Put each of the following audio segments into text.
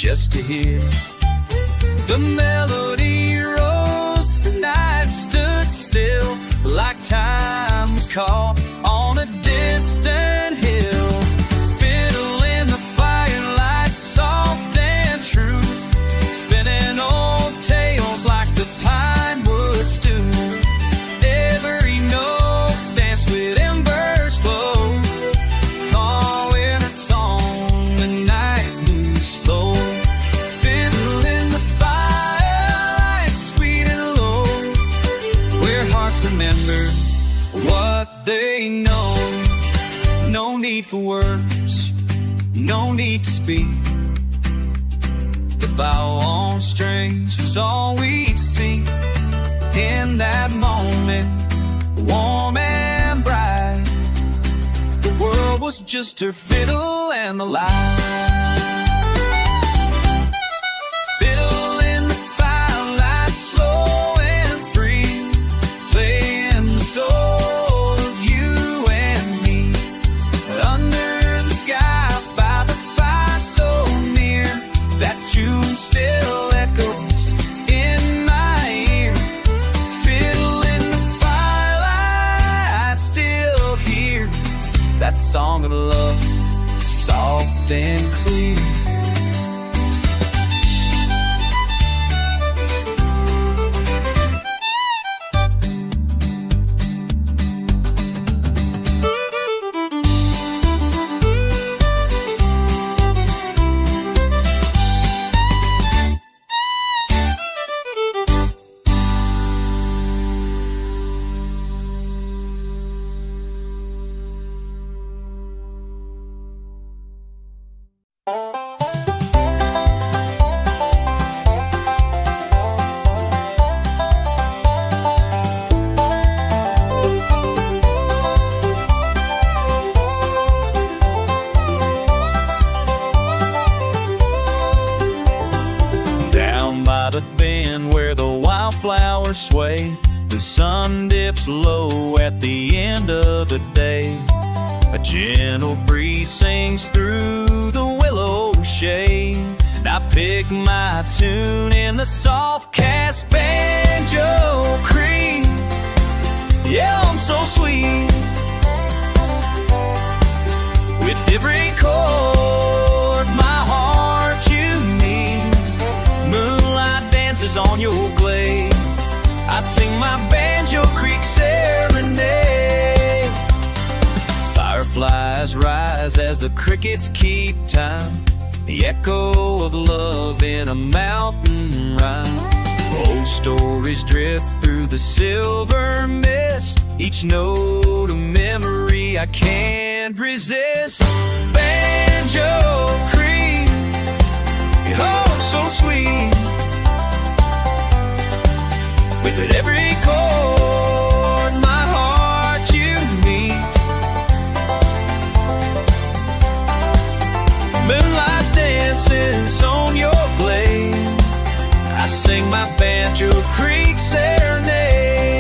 just to hear the melody rose. The night stood still like time was caught on a distant hill. Fiddle in the firelight, soft and true, spinning old tales like the pine woods do. Every note danced with embers glow, calling a song the night moves slow. Fiddle in the firelight, sweet and low, where hearts remember what they know. No need for words, no need to speak. The bow on strings was all we'd see. In that moment, warm and bright, the world was just her fiddle and the light. Fiddle in the firelight, slow and free, playing the soul of you and me. Under the sky, by the fire so near, that tune still echoes in my ear. Fiddle in the firelight, I still hear that song of love, soft and clear. The bend where the wildflowers sway, the sun dips low at the end of the day. A gentle breeze sings through the willow shade, and I pick my tune in the soft cast Banjor Creek. Yeah, I'm so sweet with every chord my heart you need. Moonlight dances on your glade, I sing my Banjor Creek serenade. Fireflies rise as the crickets keep time, the echo of love in a mountain rhyme. Old stories drift through the silver mist, each note a memory I can't resist. Banjor Creek, oh so sweet, with every chord my heart you meet. Moonlight dances on your glade, I sing my Banjor Creek serenade.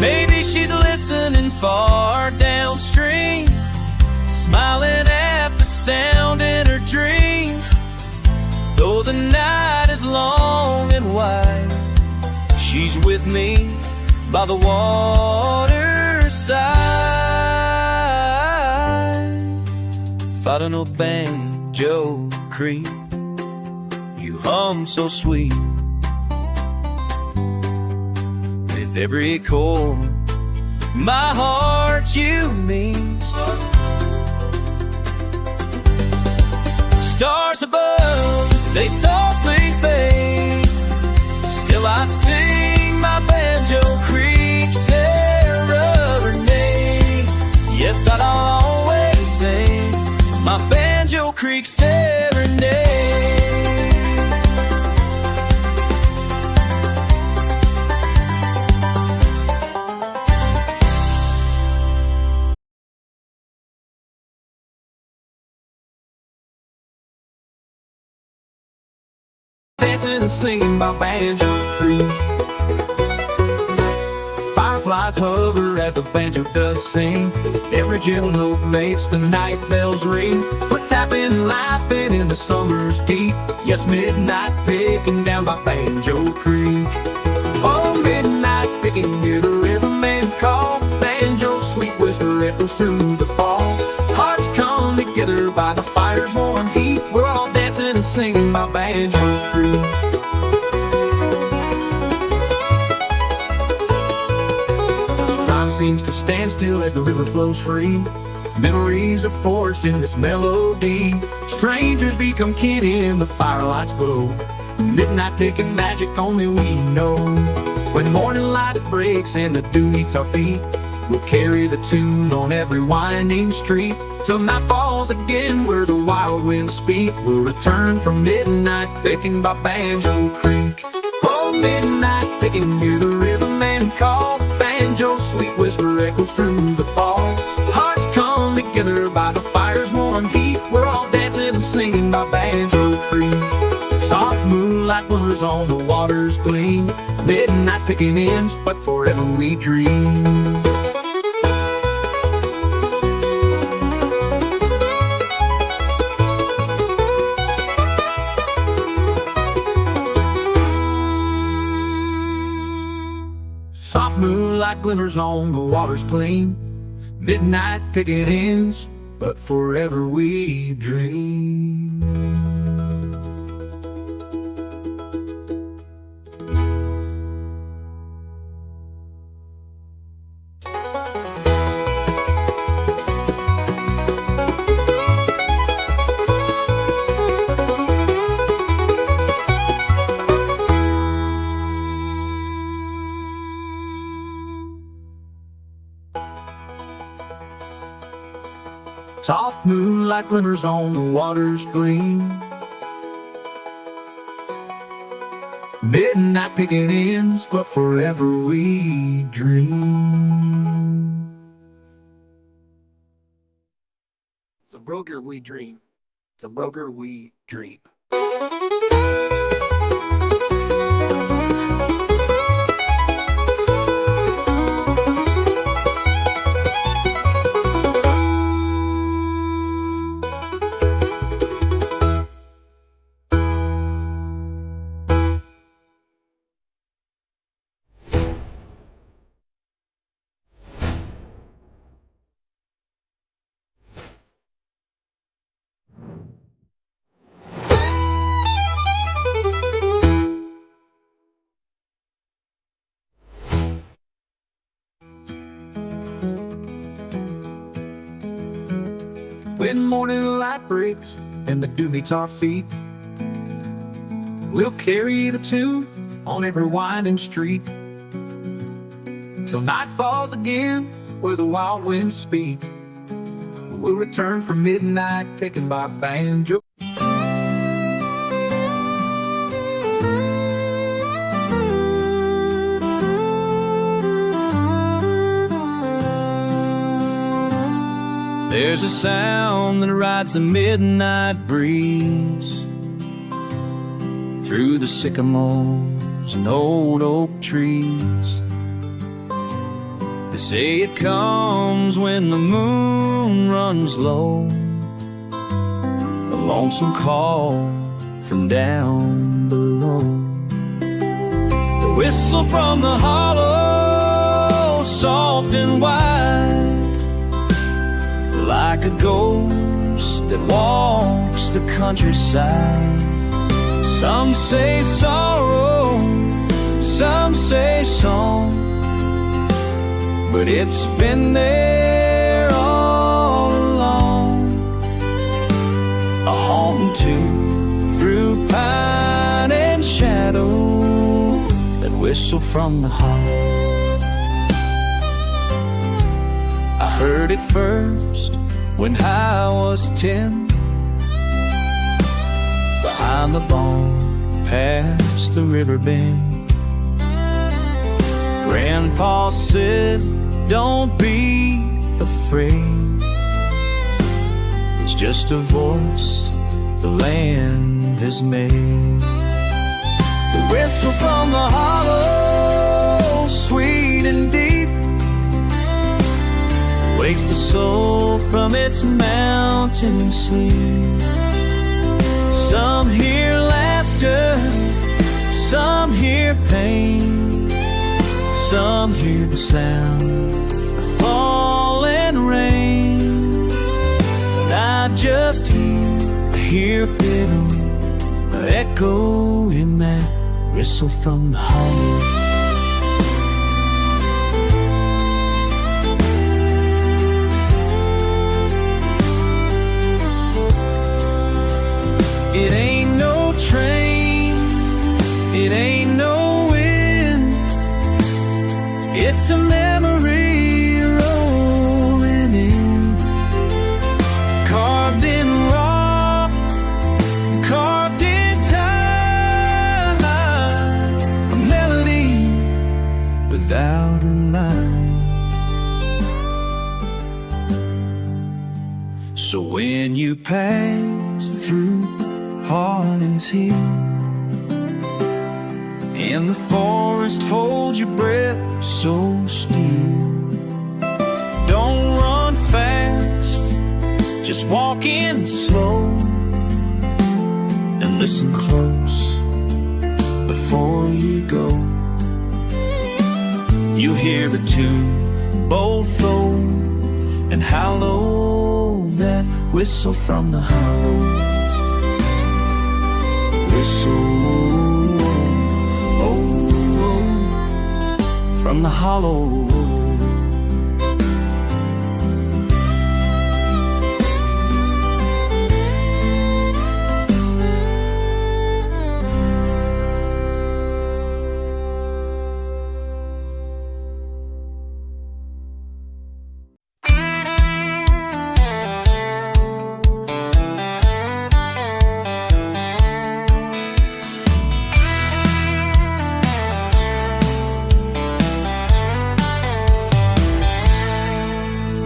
Maybe she's listening far downstream, smiling at the sound in her dream. Though the night is long and wide, she's with me by the waterside. Fighting a Banjor Creek, you hum so sweet, with every chord my heart you mean. Stars above, they softly fade, still I sing my Banjor Creek serenade. Yes, I'd always sing my Banjor Creek serenade. dancing and singing by Banjor Creek. Fireflies hover as the banjo does sing. Every gentle note makes the night bells ring. Foot tapping and laughing in the summer's heat. Yes, midnight picking down by Banjo Creek. Oh, midnight picking, hear the riverman call. Banjo sweet whisper echoes through the fall. Hearts come together by the fire's warm heat. We're all dancing and singing by Banjo Creek. Time seems to stand still as the river flows free. Memories are forged in this melody. Strangers become kin in the firelights glow. Midnight picking magic only we know. When morning light breaks and the dew meets our feet, we'll carry the tune on every winding street. Till night falls again where the wild winds speak. We'll return from midnight picking by Banjo Creek. Oh, midnight picking, hear the riverman call. Banjo sweet whisper echoes through the fall. Hearts come together by the fire's warm heat. We're all dancing and singing by Banjo Creek. Soft moonlight glimmers on the water's gleam. Midnight picking ends, but forever we dream. Soft moonlight glimmers on the water's gleam. Midnight picking ends, but forever we dream. Soft moonlight glimmers on the water's gleam. Midnight picking ends, but forever we dream. The broker we dream. The broker we dream. When morning light breaks and the dew meets our feet, we'll carry the tune on every winding street. Till night falls again where the wild winds speak. We'll return from midnight picking by Banjo. There's a sound that rides the midnight breeze through the sycamores and old oak trees. They say it comes when the moon runs low, a lonesome call from down below. The whistle from the hollow, soft and wide, like a ghost that walks the countryside. Some say sorrow, some say song, but it's been there all along. A haunting tune through pine and shadow, that whistle from the heart. I heard it first when I was 10, behind the barn, past the river bend. Grandpa said, don't be afraid, it's just a voice the land has made. The whistle from the hollow, sweet and deep, wakes the soul from its mountain sleep. Some hear laughter, some hear pain, some hear the sound of falling rain. But I just hear a fiddle echo in that whistle from the hollow. It ain't no train, it ain't no wind, it's a memory rolling in, carved in rock, carved in time, a melody without a line. So when you pass through Harmonies here in the forest, hold your breath so still. Don't run fast, just walk in slow and listen close before you go. You hear the tune, both low and hollow, that whistle from the hollow. Whistle, oh, oh, from the hollow.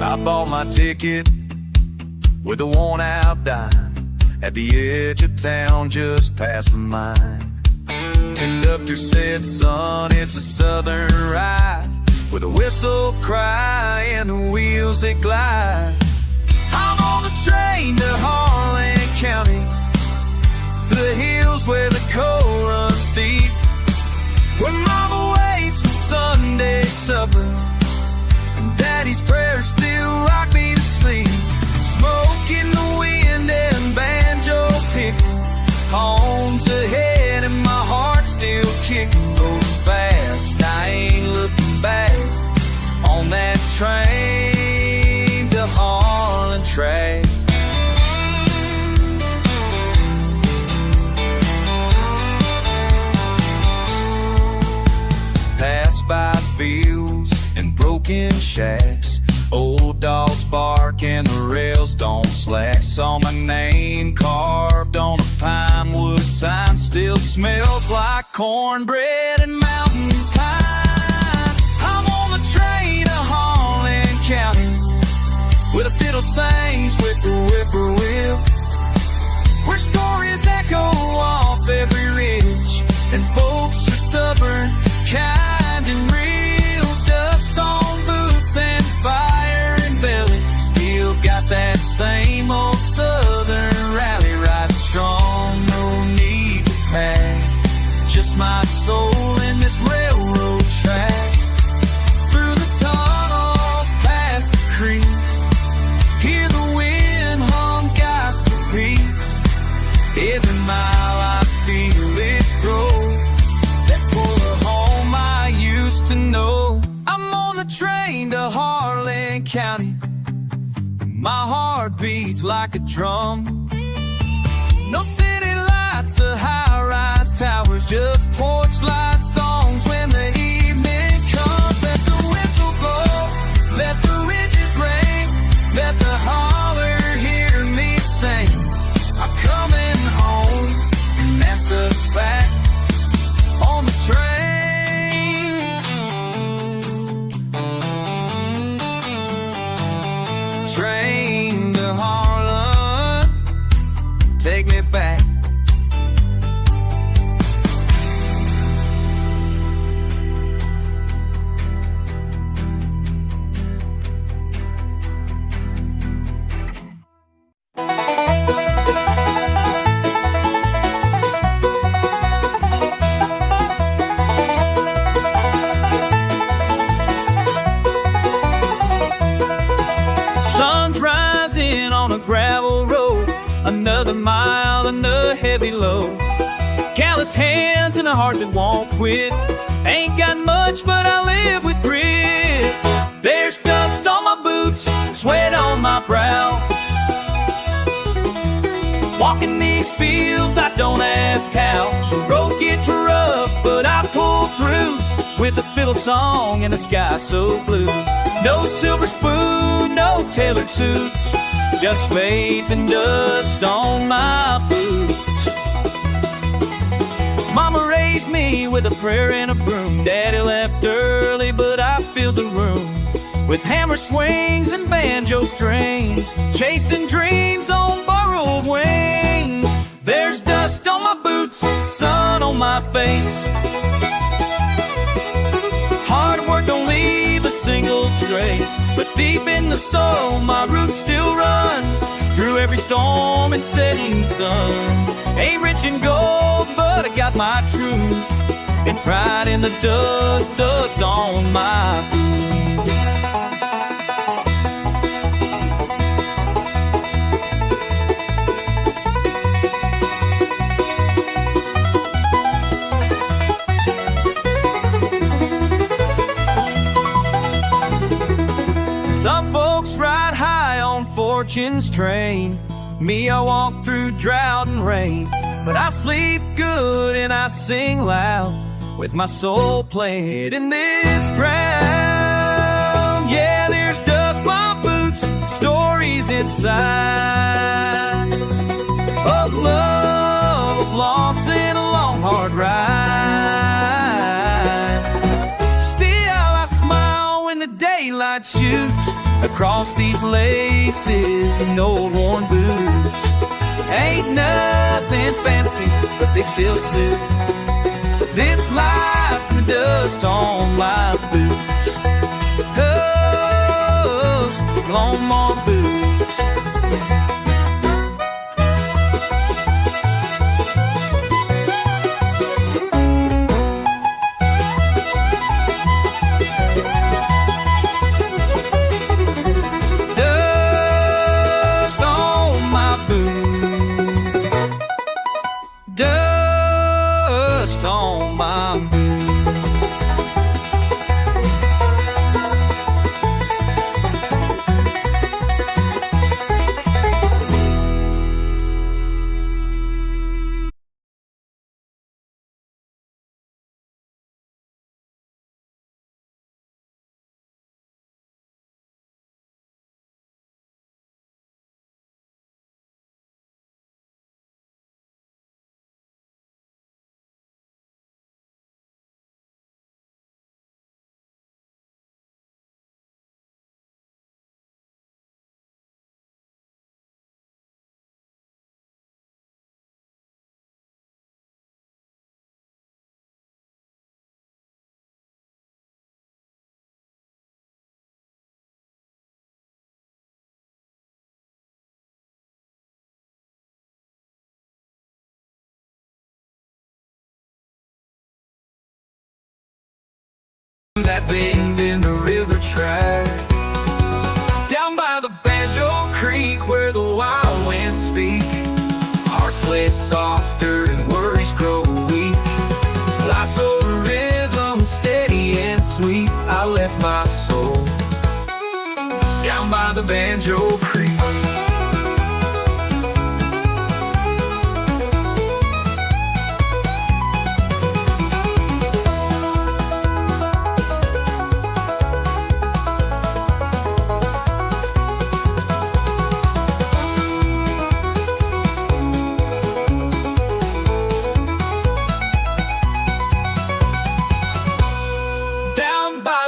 I bought my ticket with a worn-out dime at the edge of town, just past the mine. Conductor said, son, it's a southern ride, with a whistle cry and the wheels that glide. I'm on the train to Harlan County, the hills where the coal runs deep, where mama waits for Sunday supper, Daddy's prayers still rock me to sleep. Smoke in the wind and banjo picking, home's ahead and my heart's still kicking. Goes fast, I ain't looking back on that train to Harlan track. Pass by fields and broken shacks, old dogs bark and the rails don't slack. Saw my name carved on a pine wood sign, still smells like cornbread and mountain pine. I'm on the train to Harlan County, where the fiddle sings with the whippoorwill, where stories echo off every ridge and folks are stubborn, kind and real. Dust on boots and fire and belly, still got that same old southern rally, riding strong, no need to pack, just my soul in this railroad track. Through the tunnels, past the creeks, hear the wind hum gospel peaks. Every mile I feel it grow, that full home I used to know. I'm on the train to Harlan County, my heart beats like a drum. No city lights or high-rise towers, just porch light songs when the evening comes. Let the whistle blow, let the ridges ring, let the holler hear me sing. I'm coming home, and that's a fact. On the train to Harlan, take me back. another mile and a heavy load. Calloused hands and a heart that won't quit. Ain't got much, but I live with grit. There's dust on my boots, sweat on my brow. Walking these fields, I don't ask how. The road gets rough, but I pull through with a fiddle song and a sky so blue. No silver spoon, no tailored suits, just faith and dust on my boots. Mama raised me with a prayer and a broom. Daddy left early, but I filled the room with hammer swings and banjo strings, chasing dreams on borrowed wings. There's dust on my boots, sun on my face. Hard work don't leave a single trace, but deep in the soul my roots still run through every storm and setting sun. Ain't rich in gold, but I got my truths and pride in the dust, dust on my boots. Some folks ride high on fortune's train. Me, I walk through drought and rain. But I sleep good and I sing loud with my soul played in this ground. Yeah, there's dust, my boots, stories inside of love, of loss, and a long hard ride. Still I smile when the daylight shoots across these laces and old worn boots. Ain't nothing fancy, but they still suit this life and the dust on my boots. Oh, on my boots. Dust on my boots. Dust on my boots. That bend in the river track, down by the Banjor Creek where the wild winds speak. Hearts play softer and worries grow weak. Life's over rhythm, steady and sweet. I left my soul down by the Banjor Creek.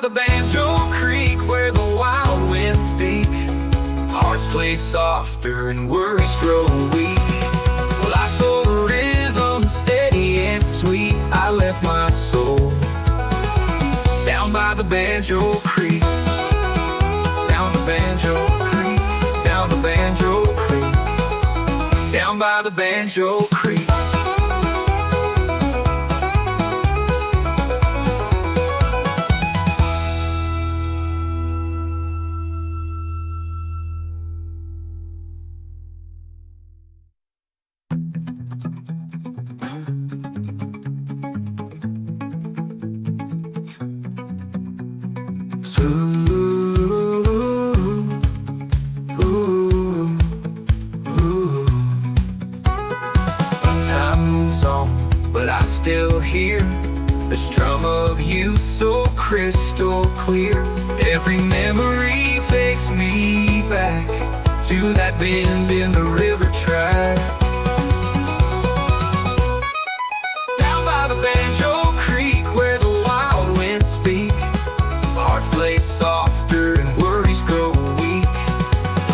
The Banjor Creek where the wild winds speak. Hearts play softer and worries grow weak. Life's over rhythm, steady and sweet. I left my soul down by the Banjor Creek. Down the Banjor Creek. Down the Banjor Creek. Down by the Banjor Creek. moves on, but I still hear the strum of you so crystal clear. Every memory takes me back to that bend in the river track. Down by the Banjor Creek where the wild winds speak, hearts play softer and worries grow weak.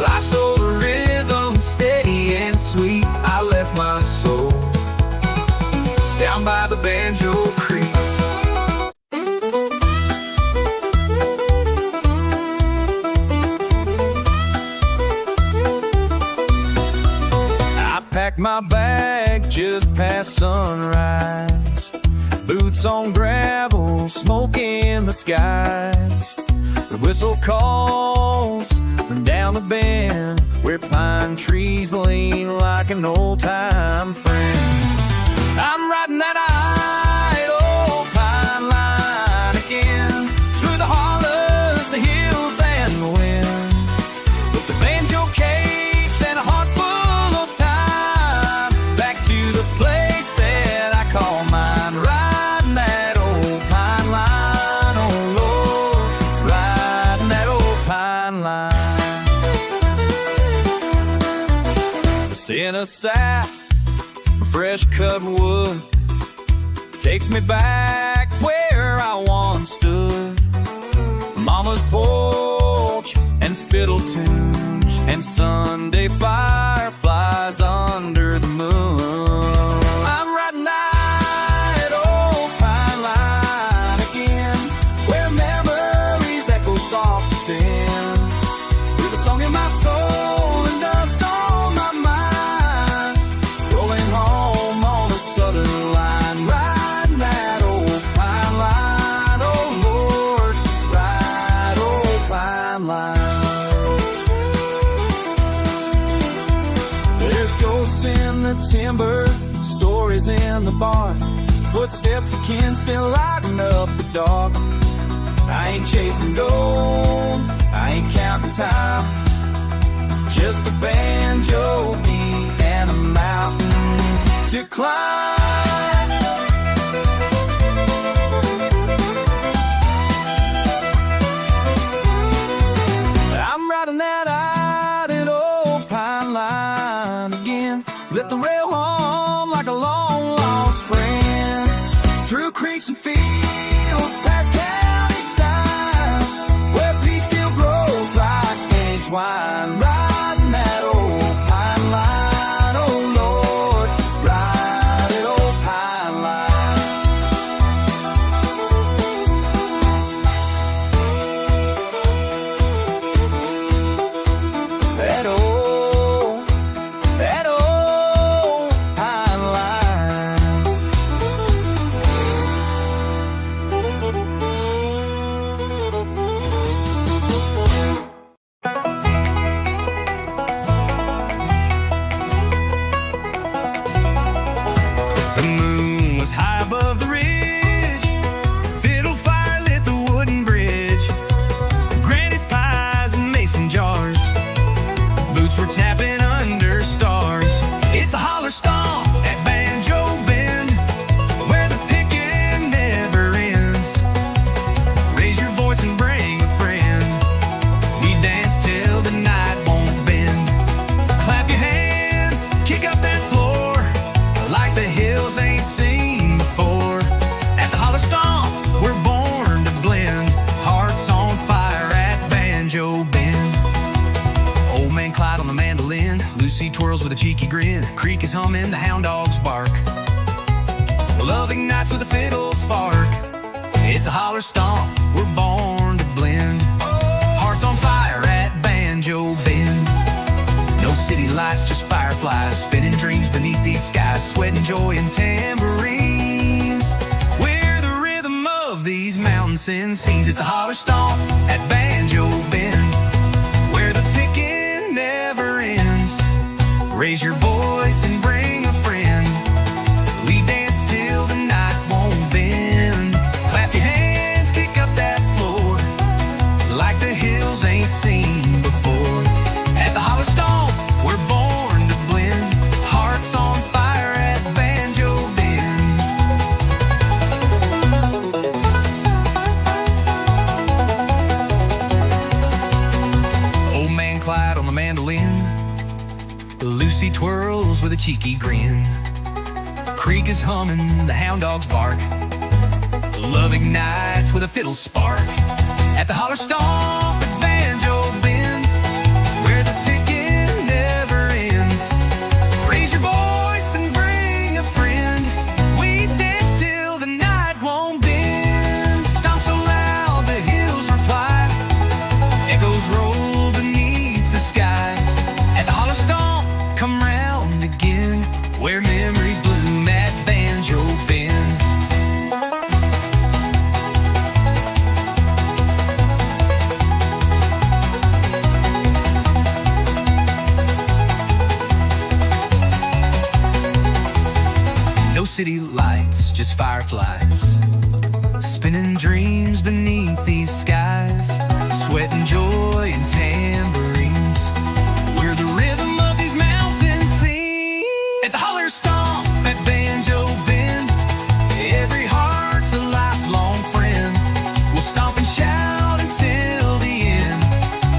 Life's old rhythm, steady and sweet. I left my soul down by the Banjor Creek. Packed my bag just past sunrise, boots on gravel, smoke in the skies. The whistle calls from down the bend where pine trees lean like an old-time friend. I'm riding that old pine line again, through the hollers, the hills, and the wind, with the banjo case and a heart full of time, back to the place that I call mine. Riding that old pine line, oh Lord, riding that old pine line. The scent of sap, fresh cut wood, takes me back where I once stood. Mama's porch and fiddle tunes and Sunday fireflies under the moon. I'm riding that old pine line again, where memories echo soft and with a song in my soul and dust on my mind, rolling home on a southern line. Riding that old pine line, oh Lord, ride old pine line. There's ghosts in the timber, stories in the barn, footsteps of kin still lighting up the dark. I ain't chasing gold, I ain't counting time, just a banjo beat and a mountain to climb. I'm riding that idle old pine line again, let the rail hum like a long lost friend, through creeks and fields, past county signs, where peace still grows like aged wine. Riding that old pine line, oh Lord, ride it old pine line. That old pine line. The moon was high above the ridge, fiddle fire lit the wooden bridge, granny's pies and mason jars, boots were tapping under stars. It's a holler stomp at Banjo Bend, where the picking never ends. Raise your voice and bring a friend, we dance till the night won't bend. Clap your hands, kick up that floor, like the hills ain't seen before. At the holler stomp, we're born to blend, hearts on fire at Banjo Bend. Old man Clyde on the mandolin, Lucy twirls with a cheeky grin, creek is humming, the hound dogs bark, loving nights with a fiddle spark. It's a holler stomp, we're born to blend, hearts on fire at Banjo Bend. No city lights, just fireflies, spinning dreams beneath these skies, sweating joy and tambourines, where the rhythm of these mountain scenes. It's a holler stomp at Banjo Bend, where the picking never ends. Raise your voice and bring a friend, we dance till the night won't bend. Clap your hands, kick up that floor, like the hills ain't seen before. At the holler stomp, we're born to blend, hearts on fire at Banjo cheeky grin. Creek is humming, the hound dogs bark. Love ignites with a fiddle spark. At the holler stomp at Banjo Bend, where the picking never ends. Raise your voice and bring a friend. We dance till the night won't bend. Stomp so loud the hills reply. Echoes roll beneath the sky. At the holler stomp, come round again, where memories bloom at Banjo Bend. No city lights, just fireflies, spinning dreams beneath these skies. Sweat and joy and tambourines, we're the rhythm of these mountains sing. At the holler stomp at Banjo Bend, every heart's a lifelong friend. We'll stomp and shout until the end,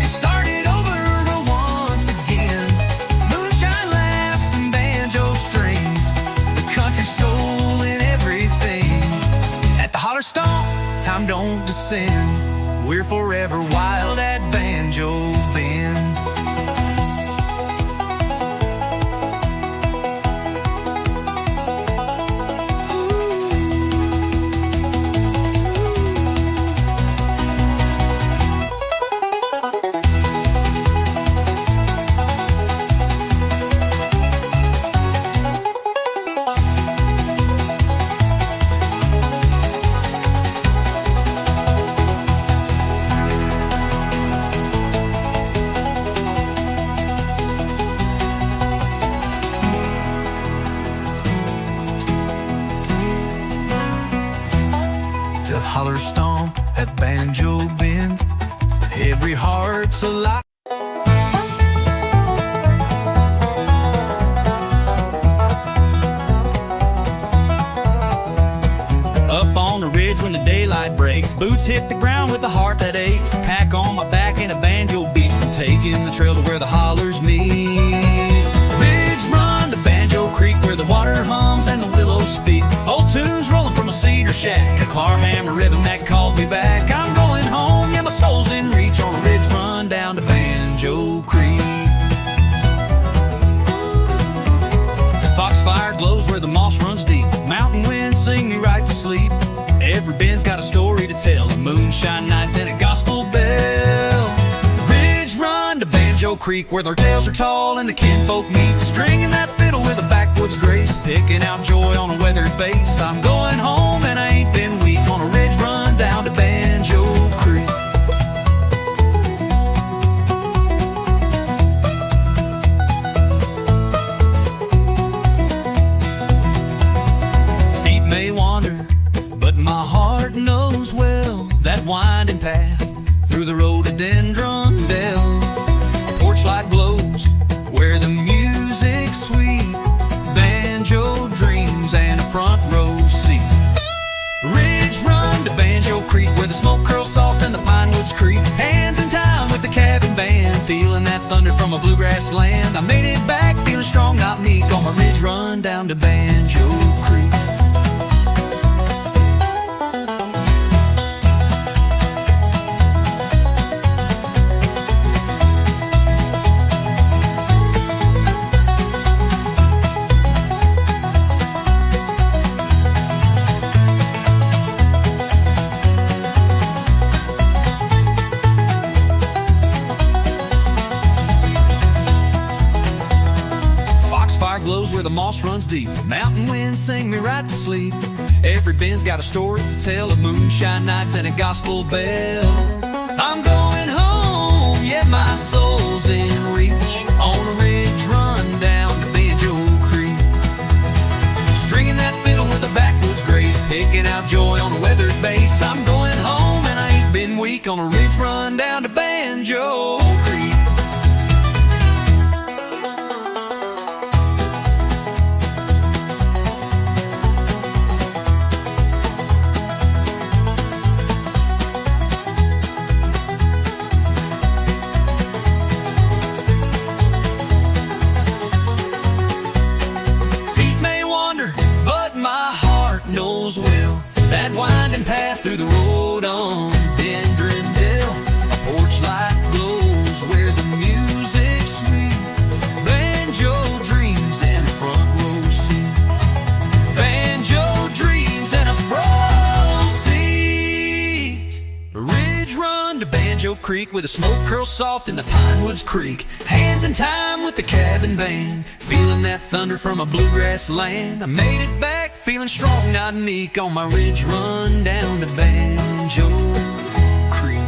and start it over once again. Moonshine laughs and banjo strings, the country soul in everything. At the holler stomp, time don't descend, we're forever wild at Banjo Bend. To holler stomp at Banjo Bend, every heart's alive. Up on the ridge when the daylight breaks, boots hit the ground with a heart that aches. Pack on my back and a banjo beat, taking the trail to where the hollers meet. Ridge run to Banjo Creek, where the water hums and the willows speak. Old tunes rolling from a cedar shack, a clar hammer rhythm that calls me back. I'm going home, yeah, my soul's in reach, on a ridge run down to Banjo Creek. Foxfire glows where the moss runs deep, mountain winds sing me right to sleep. Every bend's got a story to tell, a moonshine nights and a gospel bell. Ridge run to Banjo Creek, where their tales are tall and the kinfolk meet, stringing that fiddle with a backwoods grace, picking out joy on a weathered bass. I'm going home and I ain't been weak, on a ridge run down to Banjo Creek. Feet may wander, but my heart knows well that winding path through the rhododendron dell. A porch light glows where the music's sweet, banjo dreams and a front row seat. Ridge run to Banjo Creek, where the smoke curls soft and the pine woods creak. Hands in time with the cabin band, feeling that thunder from a bluegrass land. I made it back feeling strong, not meek, on my ridge run down to Banjo Creek. Glows where the moss runs deep, mountain winds sing me right to sleep. Every bend's got a story to tell, of moonshine nights and a gospel bell. I'm going home, yet my soul's in reach, on a ridge run down to Banjo Creek. Stringing that fiddle with a backwoods grace, picking out joy on a weathered bass. I'm going home and I ain't been weak, on a ridge run down to Banjo Creek. That winding path through the road on Dendrindale, a porch light glows where the music's sweet. Banjo dreams and a front row seat. Banjo dreams and a front seat. A ridge run to Banjo Creek where the smoke curls soft in the pine woods creek. Hands in time with the cabin band, feeling that thunder from a bluegrass land. I made it back feeling strong, not meek, on my ridge run down to Banjo Creek.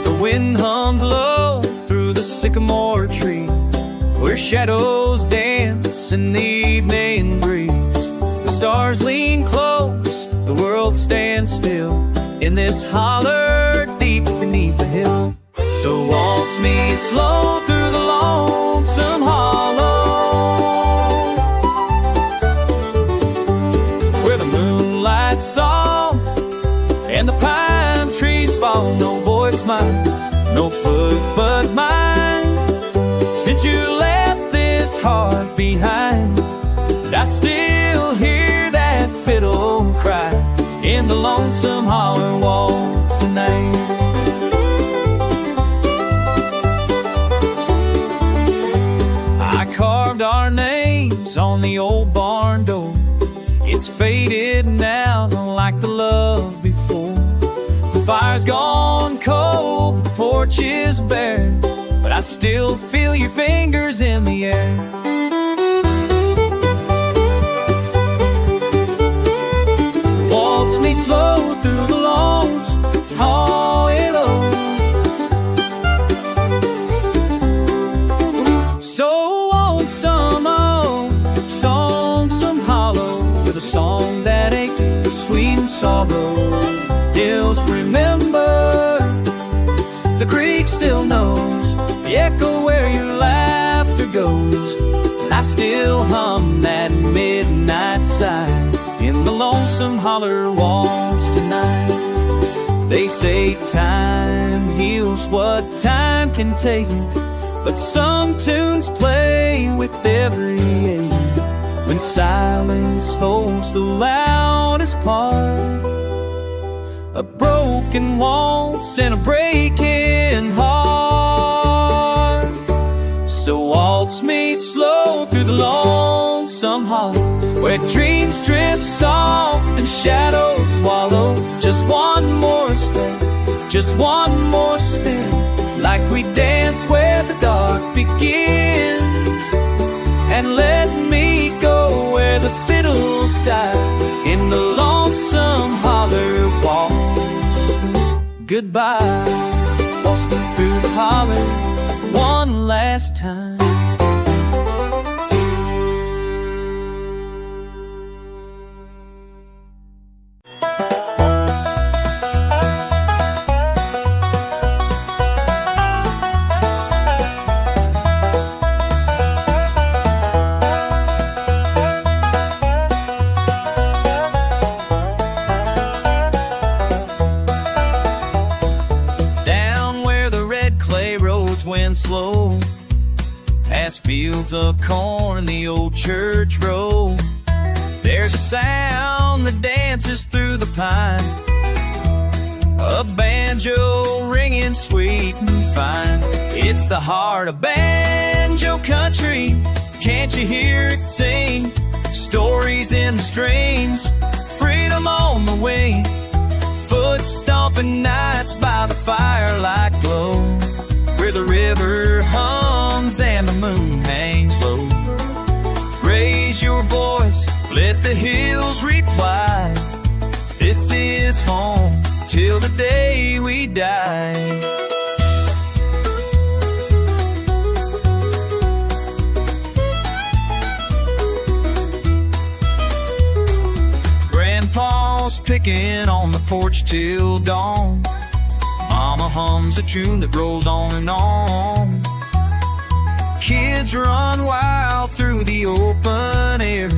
The wind hums low through the sycamore tree, where shadows dance in the evening breeze. The stars lean close, the world stands still in this holler deep beneath the hill. So waltz me slow through the lonesome hollow, where the moonlight's soft and the pine trees fall. No voice mine, no foot but mine. Since you left this heart behind, I still hear that fiddle cry in the lonesome holler waltz tonight. I carved our names on the old barn door. It's faded now like the love before. The fire's gone cold, the porch is bare, but I still feel your fingers in the air. Waltz me slow through the lawns, haul it low. So old some song, some hollow, with a song that ain't sweet and sorrow. Hills remember, the creek still knows the echo where your laughter goes. And I still hum that midnight sigh in the lonesome holler waltz tonight. They say time heals what time can take, but some tunes play with every age. When silence holds the loudest part, a broken waltz and a breaking heart. So waltz me slow through the lonesome hollow, where dreams drift soft and shadows swallow. Just one more step, just one more spin, like we dance where the dark begins. And let me go where the fiddles die in the lonesome holler waltz. Goodbye, waltz me through the holler one last time. Went slow past fields of corn and the old church road. There's a sound that dances through the pine, a banjo ringing sweet and fine. It's the heart of Banjor Country, can't you hear it sing? Stories in the strings, freedom on the wing. Foot stomping nights by the firelight glow, where the river hums and the moon hangs low. Raise your voice, let the hills reply. This is home till the day we die. Grandpa's picking on the porch till dawn. Mama hums a tune that rolls on and on. Kids run wild through the open air,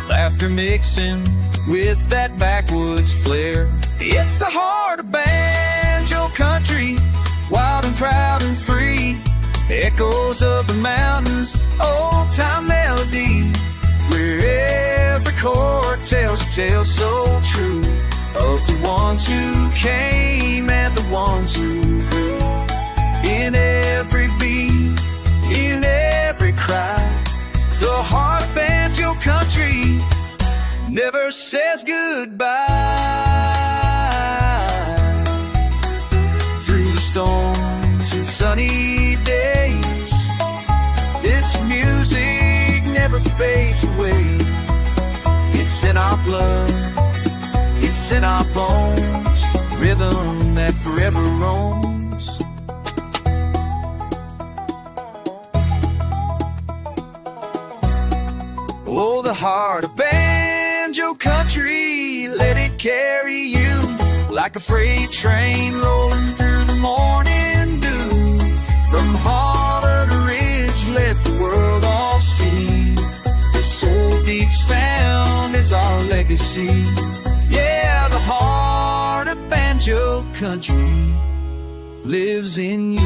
laughter mixing with that backwoods flair. It's the heart of Banjor Country, wild and proud and free. Echoes of the mountains, old-time melody, where every chord tells a tale so true of the ones who came and the ones who grew. In every beat, in every cry, the heart of Banjo Country never says goodbye. Through the storms and sunny days, this music never fades away. It's in our blood, it's in our bones, rhythm that forever roams. Oh, the heart of Banjo Country, let it carry you like a freight train rolling through the morning dew. From hollow to ridge, let the world all see. This soul deep sound is our legacy. Yeah, the heart of Banjo Country lives in you.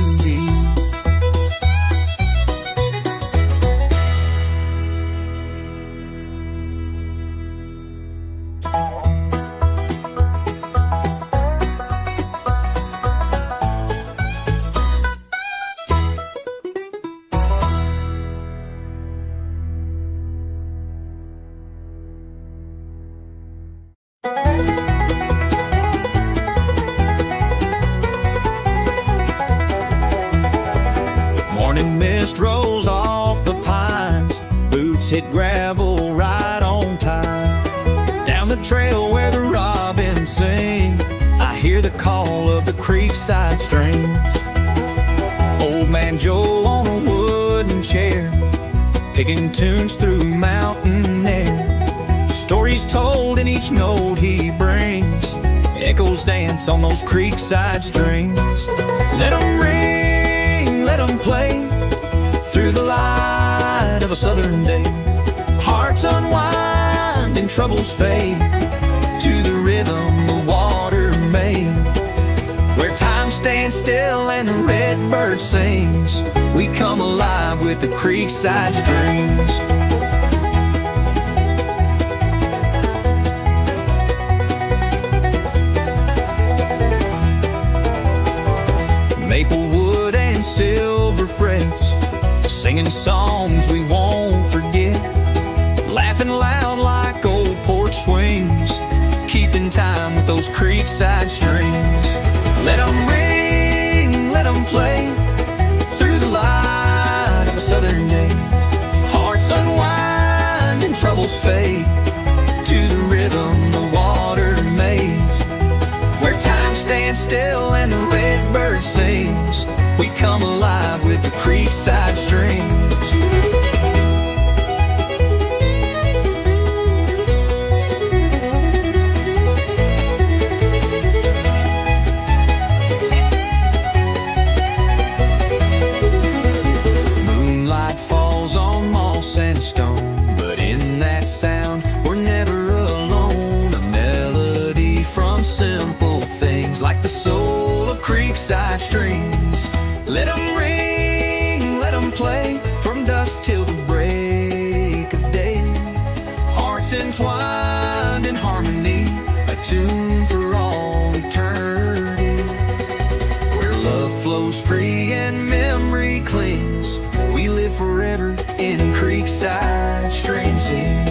Morning mist rolls off the pines, boots hit gravel right on time. Down the trail where the robins sing, I hear the call of the creekside streams. Old man Joe on a wooden chair, picking tunes through mountain air. Stories told in each note he brings, echoes dance on those creekside strings. Let 'em ring, let 'em play, through the light of a southern day. Hearts unwind and troubles fade, to the rhythm the water made. Where time stands still and the red bird sings, we come alive with the creekside strings. Maple wood and silver frets, singing songs we won't forget, laughing loud like old porch swings, keeping time with those creekside strings. Let 'em ring, let 'em play, through the light of a southern day. Hearts unwind and troubles fade, to the rhythm the water made. Where time stands still and the red bird sings, we come alive with the creekside strings. Moonlight falls on moss and stone, but in that sound we're never alone. A melody from simple things, like the soul of creekside streams. Let 'em ring, let 'em play, from dusk till the break of day. Hearts entwined in harmony, a tune for all eternity. Where love flows free and memory clings, we live forever in creekside string scenes.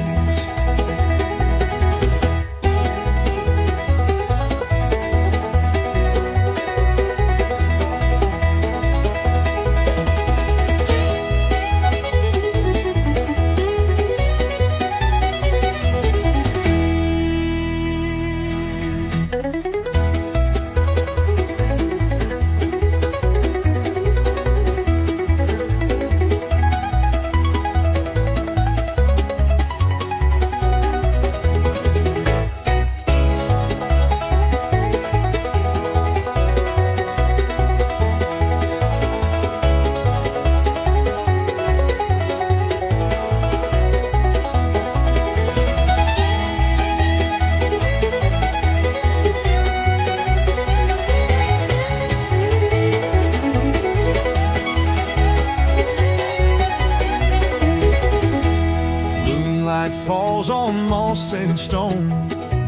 set in stone,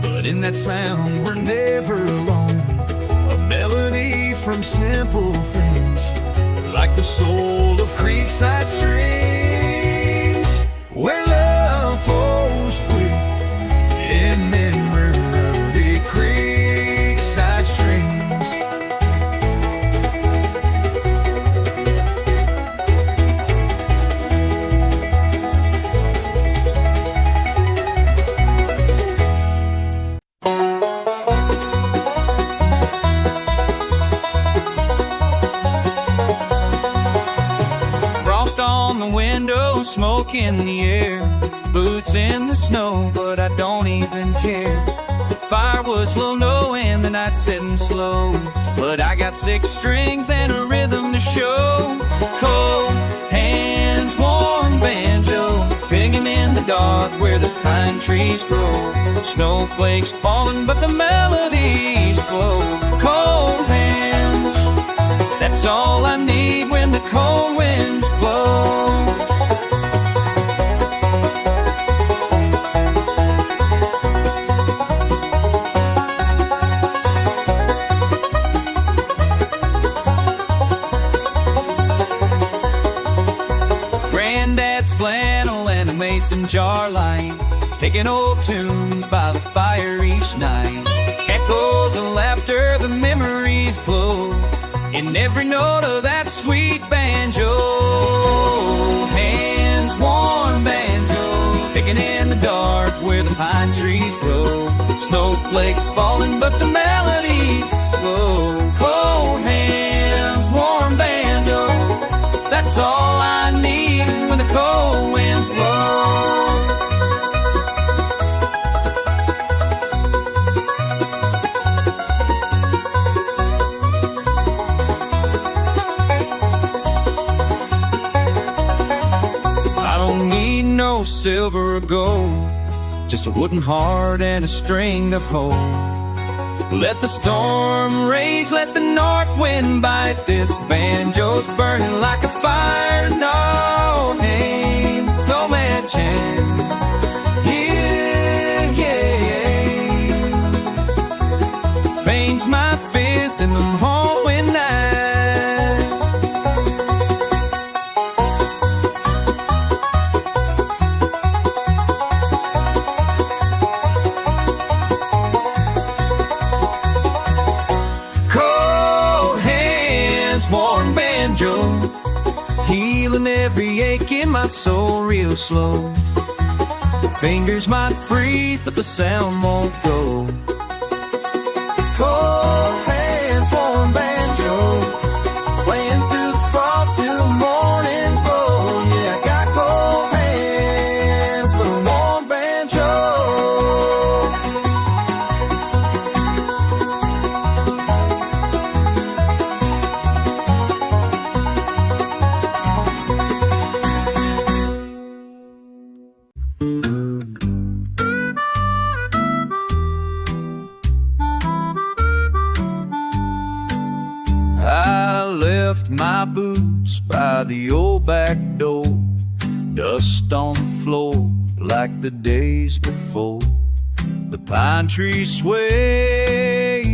but in that sound we're never alone. A melody from simple things, like the soul of creekside streams, where love flows free in memory of the creekside streams. Smoke in the air, boots in the snow, but I don't even care. Firewood's low, no, and the night's setting slow, but I got 6 strings and a rhythm to show. Cold hands, warm banjo, picking in the dark where the pine trees grow. Snowflakes falling, but the melodies flow. Cold hands, that's all I need when the cold winds blow. Flannel and a mason jar light, picking old tunes by the fire each night. Echoes of laughter, the memories glow in every note of that sweet banjo. Hands warm banjo, picking in the dark where the pine trees grow. Snowflakes falling, but the melodies flow. Cold hands, warm banjo, that's all I need when the cold winds blow. I don't need no silver or gold, just a wooden heart and a string to hold. Let the storm rage, let the north wind bite. This banjo's burning like a fire. No name, no mention. Yeah, yeah. Bangs my fist in the hallway night. Warm banjo, healing every ache in my soul real slow. The fingers might freeze, but the sound won't go. Cold hands, warm banjo, playing through the frost till morning glow. Yeah, I got cold hands, but a warm banjo. I left my boots by the old back door, dust on the floor like the days before. The pine trees sway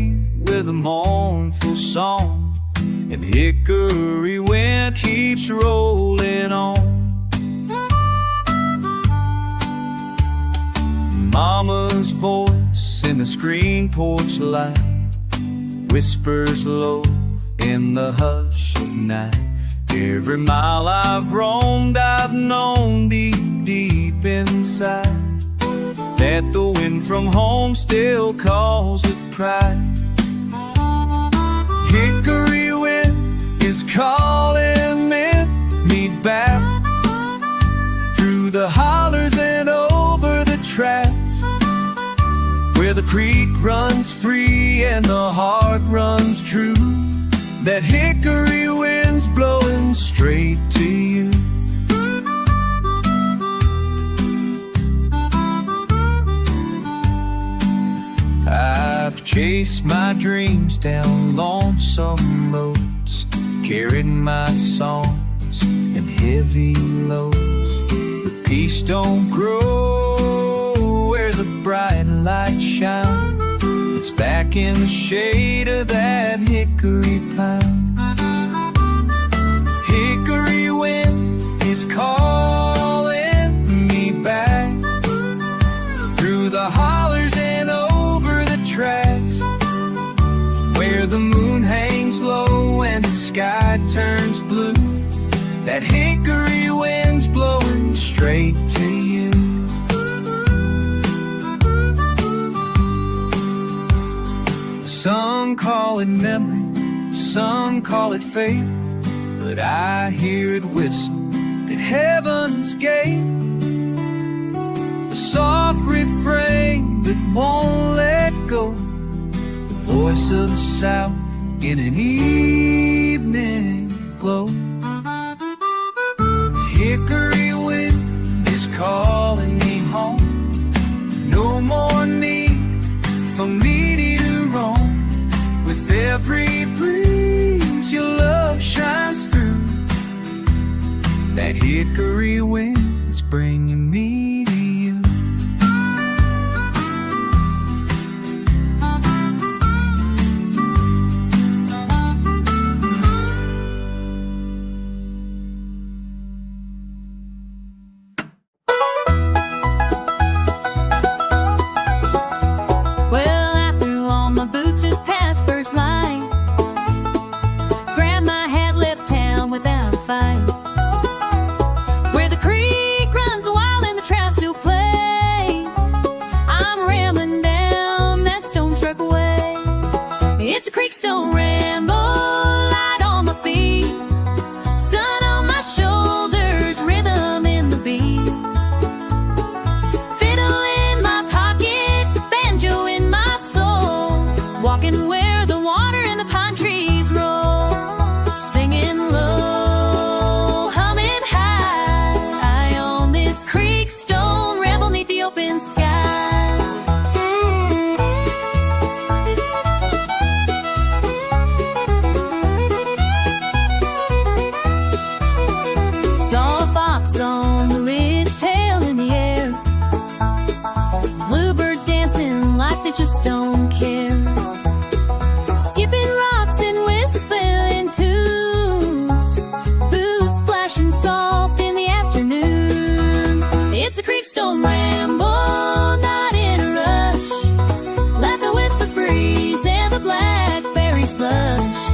with a mournful song, and hickory wind keeps rolling on. Mama's voice in the screen porch light whispers low in the hush of night. Every mile I've roamed, I've known deep, deep inside that the wind from home still calls with pride. Hickory wind is calling me back through the hollers and over the tracks, where the creek runs free and the heart runs true. That hickory wind's blowing straight to you. I've chased my dreams down lonesome roads, carried my songs and heavy loads. But peace don't grow where the bright light shine. It's back in the shade of that hickory pine. Hickory wind is calling me back through the hollers and over the tracks, where the moon hangs low and the sky turns blue. That hickory wind's blowing straight to you. Some call it memory, some call it fate, but I hear it whistle at heaven's gate. A soft refrain that won't let go, the voice of the South in an evening glow. Hickory wind is calling me home. No more need for me to roam. With every breeze your love shines through. That hickory wind's bringing me to you. Well, I threw on my boots just past first light, grabbed my hat, left town without a fight. Where the creek runs wild and the trout still play, I'm rambling down that stone truck away. It's a creek stone ramble, light on my feet, sun on my shoulders, rhythm in the beat. Fiddle in my pocket, banjo in my soul, walking where the water and the pine trees roll, singing low, humming high, on this creek stone ramble neath the open sky. Saw a fox on the ridge, tail in the air, bluebirds dancing like they just don't care, skipping rocks and whistling tunes, boots splashing soft in the afternoon. It's a creek stone ramble, not in a rush, laughing with the breeze and the blackberries blush.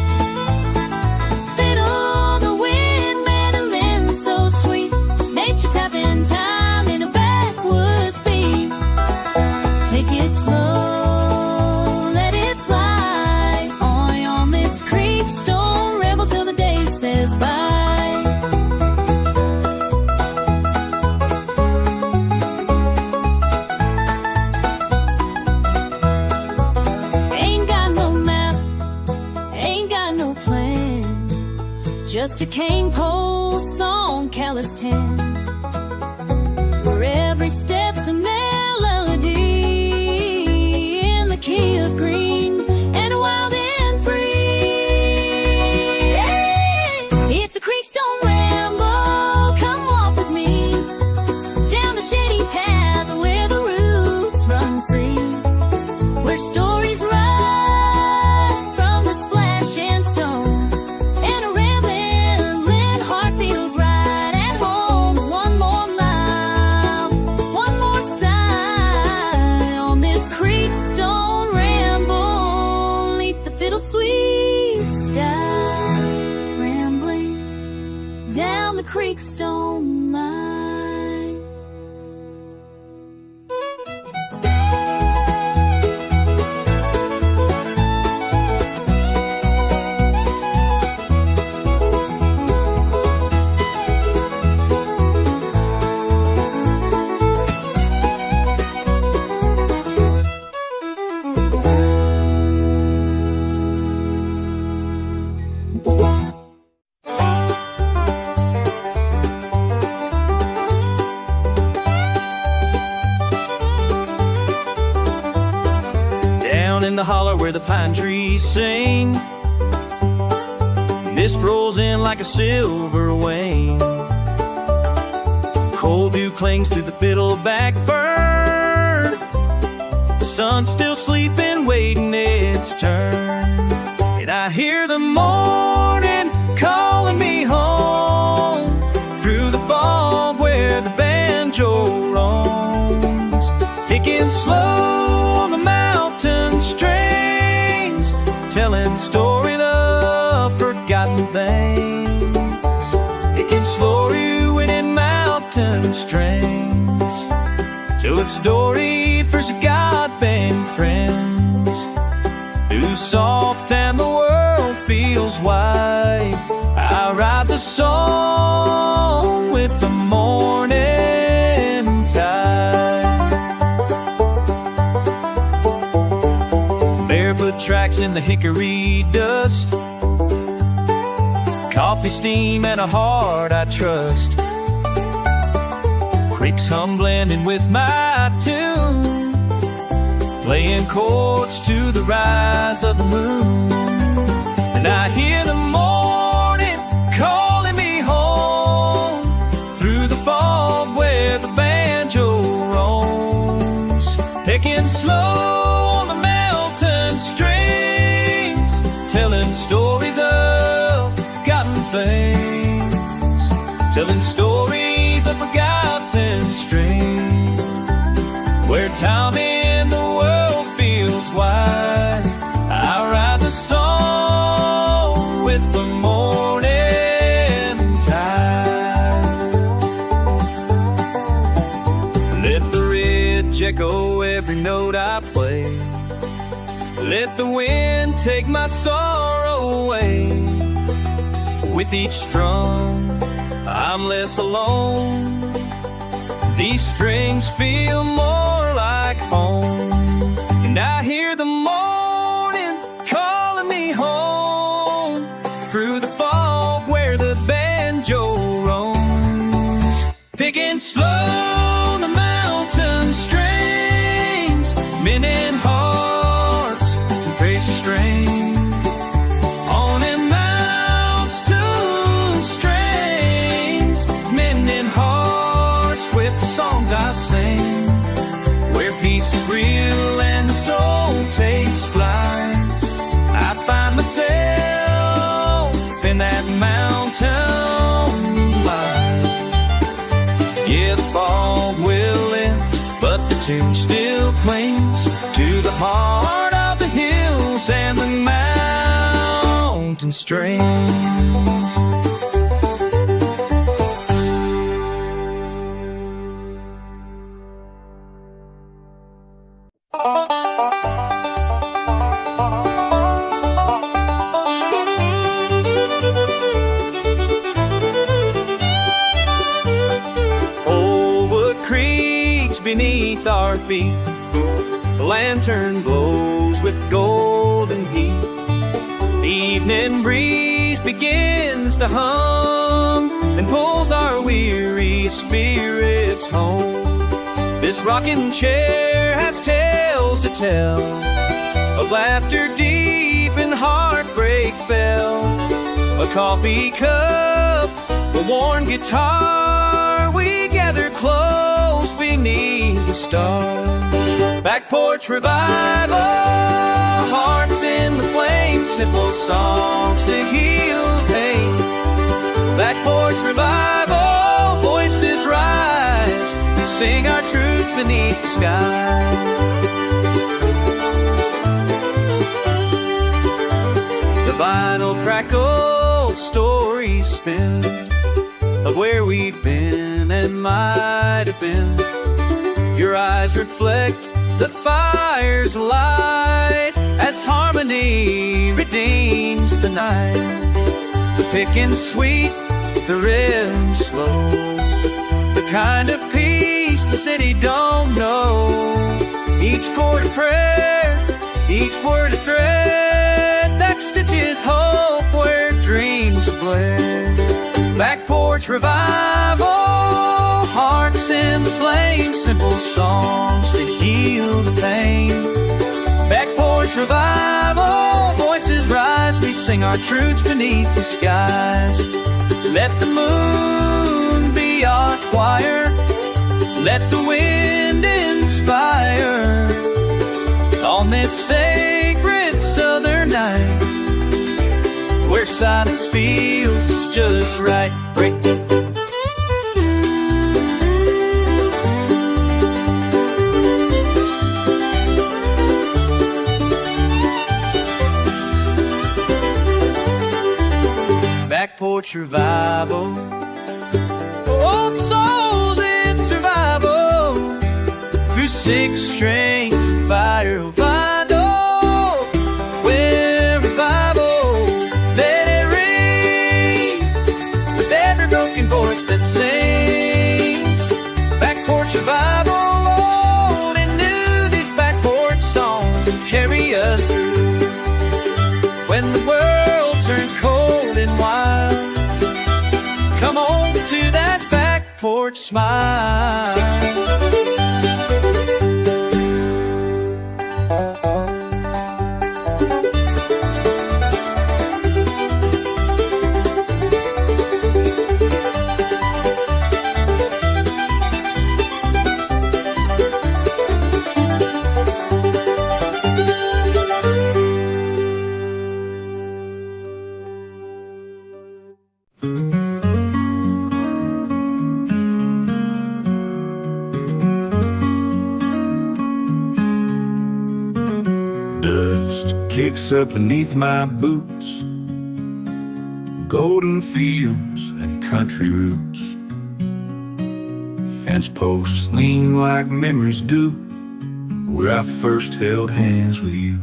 Fiddle, the wind, mandolin so sweet, nature tapping time in a backwoods beat. Take it slow, let it fly, on this creek stone ramble till the day says bye. Ain't got no map, ain't got no plan, just a cane pole song, callous tan, where every step's a melody in the key of green and wild and free. Hey, it's a creek stone ramble, come walk with me down the shady path where the roots run free, where stories rise from the splash and stone, and a rambling heart feels right at home. One more mile, one more sigh, on this creek stone ramble neath the fiddle sweet sky, rambling down the creek stone line. Down in the holler where the pine trees sing, mist rolls in like a silver wing. Cold dew clings to the fiddleback fern, sun's still sleeping, waiting its turn. And I hear the morning calling me home through the fog where the banjo roams, picking slow on the mountain strings, telling stories of forgotten things, picking slow in mountain strings, telling stories for God-bent friends, who's soft and the world feels wide. I ride the song with the morning tide. Barefoot tracks in the hickory dust, coffee steam and a heart I trust, creeks hum blending with my tune, playing chords to the rise of the moon. And I hear the morning calling me home through the fog where the banjo roams, picking slow on the mountain strings, telling stories of forgotten things, telling stories of forgotten strings, where time in the world feels wide. I ride the song with the morning tide. Let the ridge echo every note I play, let the wind take my sorrow away. With each strum I'm less alone, these strings feel more like home. And I hear the morning calling me home through the fog where the banjo roams, picking slow the mountain strings, mending hearts and praise strings. On and mounts to strings, mending hearts with the songs I sing, where peace is real and the soul takes flight. I find myself in that mountain light. Yeah, the fog will lift, but the tune still clings to the heart of the hills and the mountain strings. Old wood creaks beneath our feet, the lantern glows with golden heat. The evening breeze begins to hum and pulls our weary spirits home. This rocking chair has tales to tell of laughter deep and heartbreak felt. A coffee cup, a worn guitar, we gather close beneath the stars. Back porch revival, hearts in the flames, simple songs to heal pain. Back porch revival, voices rise, we sing our truths beneath the sky. The vinyl crackles, stories spin of where we've been and might have been. Your eyes reflect the fire's light as harmony redeems the night. The picking sweet, the rhythm slow, the kind of peace the city don't know. Each chord a prayer, each word a thread that stitches hope where dreams bled. Back porch revival, hearts in the flame, simple songs to heal the pain. Back porch revival, voices rise, we sing our truths beneath the skies. Let the moon be our choir, let the wind inspire. on this sacred southern night, where silence feels just right. Break back porch revival, old souls in survival, through six strings of fire will find hope. Where revival, let it ring with every broken voice that sings. Back porch revival, old and new, these back porch songs will carry us through. When the world turns cold and wild, come home to that back porch smile. Dust kicks up beneath my boots, golden fields and country roots. Fence posts lean like memories do, where I first held hands with you.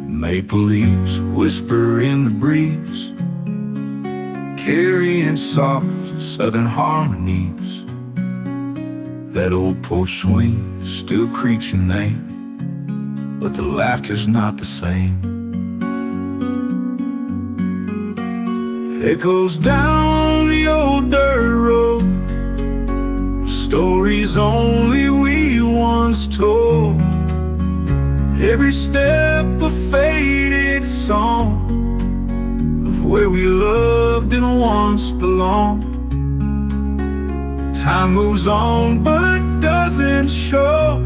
Maple leaves whisper in the breeze, carrying soft southern harmonies. That old porch swing still creaks your name, but the laughter's not the same. Echoes down the old dirt road, stories only we once told. Every step a faded song of where we loved and once belonged. Time moves on but doesn't show,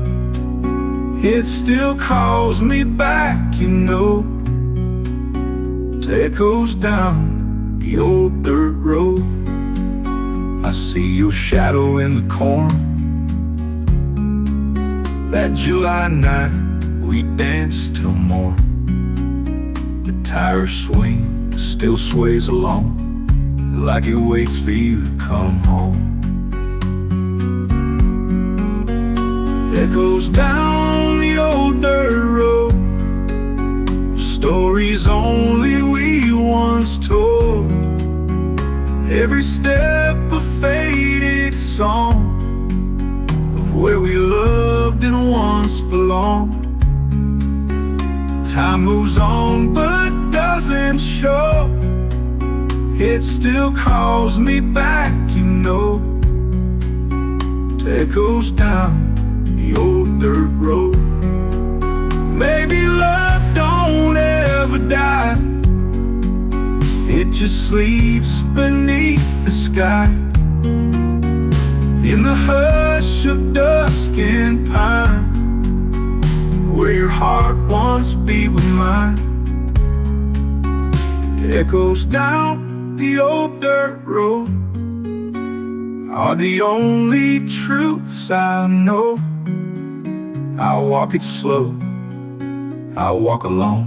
it still calls me back, you know. It echoes down the old dirt road. I see your shadow in the corn. That July night we danced till morn. The tire swing still sways along, like it waits for you to come home. Echoes down the old dirt road, stories only we once told. Every step a faded song of where we loved and once belonged. Time moves on but doesn't show, it still calls me back, you know. It echoes down the old dirt road. Maybe love don't ever die, it just sleeps beneath the sky. In the hush of dusk and pine, where your heart once beat with mine. It echoes down the old dirt road, are the only truths I know. I'll walk it slow, I'll walk alone,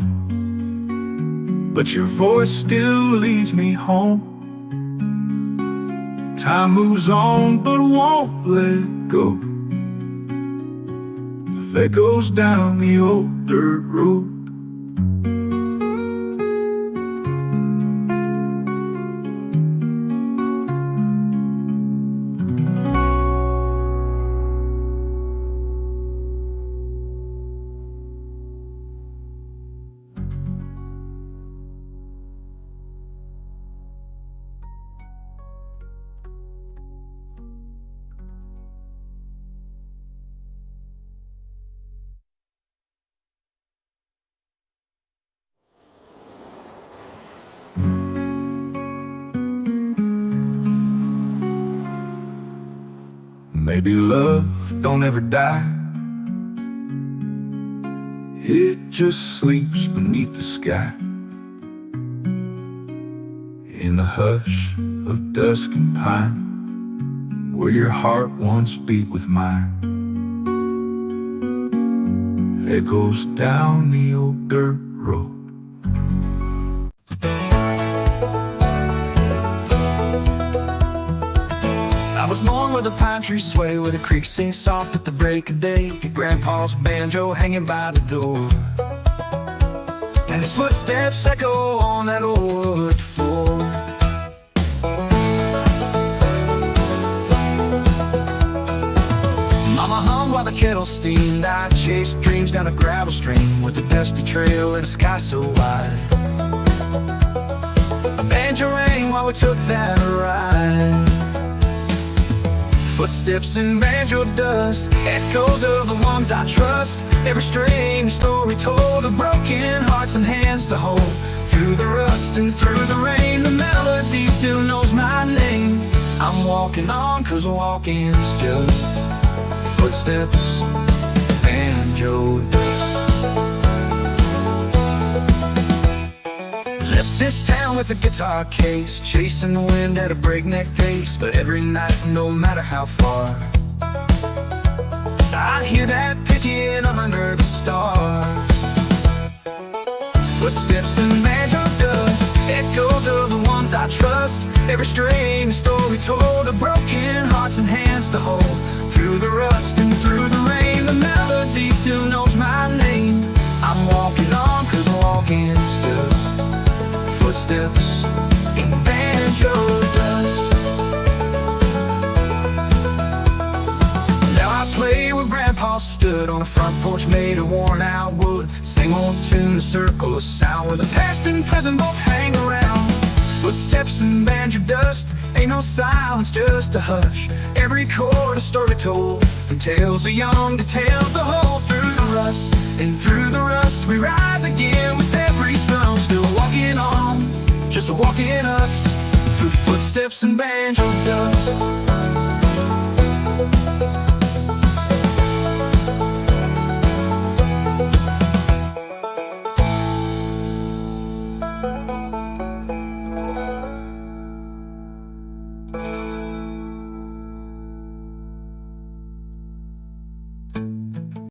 but your voice still leads me home. Time moves on but won't let go. That goes down the old dirt road. Maybe love don't ever die, It just sleeps beneath the sky, in the hush of dusk and pine, where your heart once beat with mine. Echoes down the old dirt road. I was born where the pine trees sway, where the creek sings soft at the break of day. Your grandpa's banjo hanging by the door, and his footsteps echo on that old wood floor. Mama hummed while the kettle steamed. I chased dreams down a gravel stream with a dusty trail and a sky so wide. A banjo rang while we took that ride. Footsteps in banjo dust, echoes of the ones I trust. Every strange story told of broken hearts and hands to hold. Through the rust and through the rain, the melody still knows my name. I'm walking on 'cause walking's just footsteps, banjo dust. Left this town with a guitar case, chasing the wind at a breakneck pace. But every night, no matter how far, I hear that picking under the stars. Footsteps in banjo dust, echoes of the ones I trust. Every strange story told of broken hearts and hands to hold. Through the rust and through the rain, the melody still knows my name. I'm walking on 'cause walking's just footsteps in banjo dust. Now I play where Grandpa stood on a front porch made of worn out wood. Same old tune, a circle of sound where the past and present both hang around. Footsteps in banjo dust, ain't no silence, just a hush. Every chord a story told, from tales of young to tales of old. Through the rust and through the rust, we rise again with every strum. Still walking on, just walking us through footsteps and banjo dust.